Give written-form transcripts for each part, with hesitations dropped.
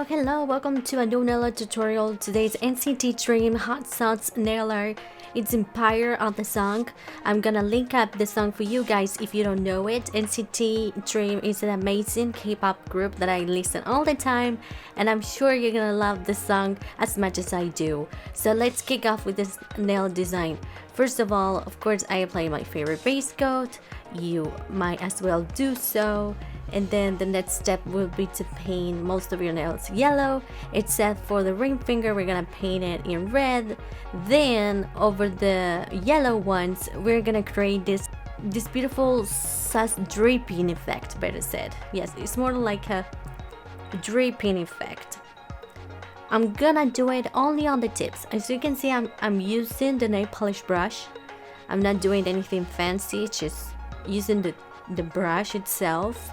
Hello, welcome to a new nail art tutorial. Today's NCT DREAM Hot Sauce nail art. It's Empire on the song. I'm gonna link up the song for you guys if you don't know it. NCT DREAM is an amazing K-pop group that I listen all the time, and I'm sure you're gonna love the song as much as I do. So let's kick off with this nail design. First of all, of course, I apply my favorite base coat. You might as well do so. And then the next step will be to paint most of your nails yellow, except for the ring finger. We're gonna paint it in red. Then over the yellow ones, we're gonna create this beautiful sus dripping effect, better said. Yes, it's more like a dripping effect. I'm gonna do it only on the tips. As you can see, I'm using the nail polish brush. I'm not doing anything fancy, just using the brush itself.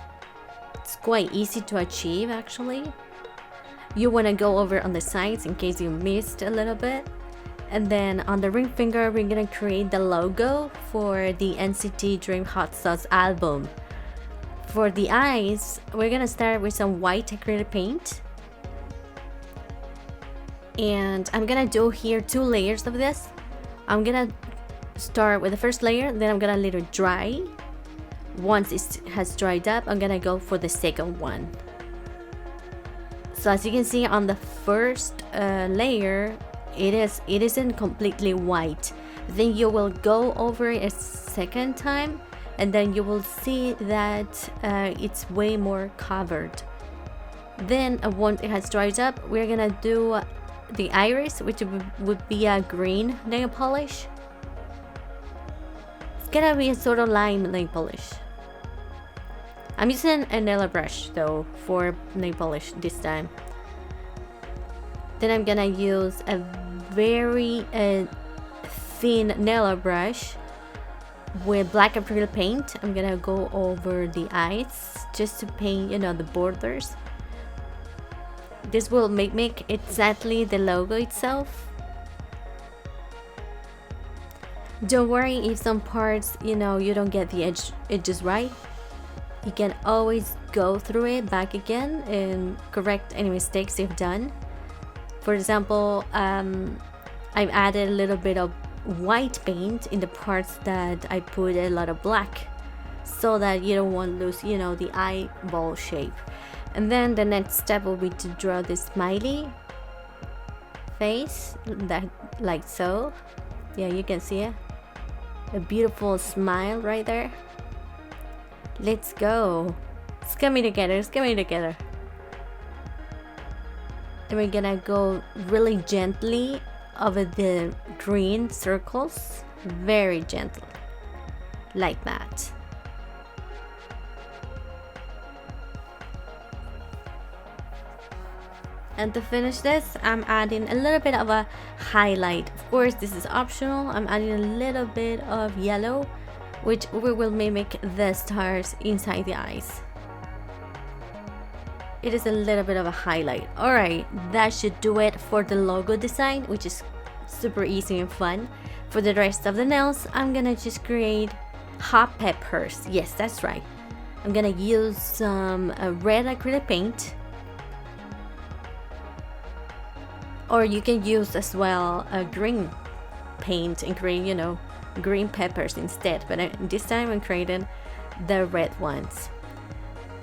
It's quite easy to achieve actually. You want to go over on the sides in case you missed a little bit. And then on the ring finger, we're gonna create the logo for the NCT DREAM Hot Sauce album. For the eyes, we're gonna start with some white acrylic paint. And I'm gonna do here 2 layers of this. I'm gonna start with the first layer, then I'm gonna let it dry. Once it has dried up, I'm gonna go for the second one. So as you can see on the first layer, it isn't completely white. Then you will go over it a second time, and then you will see that it's way more covered. Then once it has dried up, we're gonna do the iris, which would be a green nail polish. It's gonna be a sort of lime nail polish. I'm using a nail brush though for nail polish this time. Then I'm gonna use a very thin nail brush with black acrylic paint. I'm gonna go over the eyes just to paint, you know, the borders. This will make exactly the logo itself. Don't worry if some parts, you know, you don't get the edges right. You can always go through it back again and correct any mistakes you've done. For example, I've added a little bit of white paint in the parts that I put a lot of black, so that you don't want to lose, you know, the eyeball shape. And then the next step will be to draw this smiley face, that like so. Yeah, you can see it. A beautiful smile right there. Let's go. It's coming together. And we're gonna go really gently over the green circles. Very gentle. Like that. And to finish this, I'm adding a little bit of a highlight. Of course, this is optional. I'm adding a little bit of yellow, which we will mimic the stars inside the eyes. It is a little bit of a highlight. Alright, that should do it for the logo design, which is super easy and fun. For the rest of the nails, I'm gonna just create hot peppers. Yes, that's right. I'm gonna use some red acrylic paint. Or you can use as well a green paint and create, you know, green peppers instead, but this time I'm creating the red ones.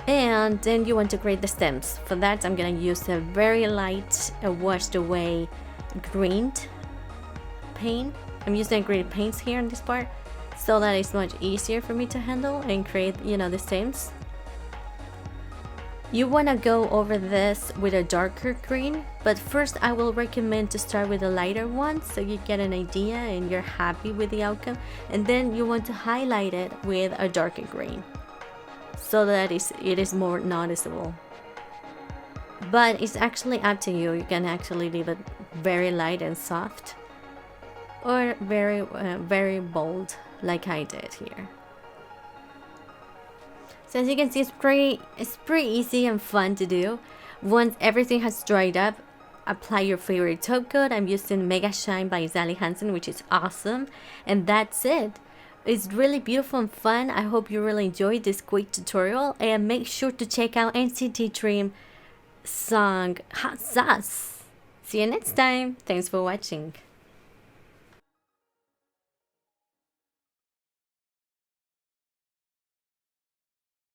And then you want to create the stems. For that, I'm gonna use a very light washed away green paint. I'm using green paints here in this part, so that it's much easier for me to handle and create, you know, the stems. You want to go over this with a darker green, but first I will recommend to start with a lighter one so you get an idea and you're happy with the outcome, and then you want to highlight it with a darker green so that it is more noticeable. But it's actually up to you. You can actually leave it very light and soft, or very bold like I did here. So as you can see, it's pretty easy and fun to do. Once everything has dried up, apply your favorite top coat. I'm using Mega Shine by Sally Hansen, which is awesome. And that's it. It's really beautiful and fun. I hope you really enjoyed this quick tutorial, and make sure to check out NCT DREAM song Hot Sauce. See you next time. Thanks for watching.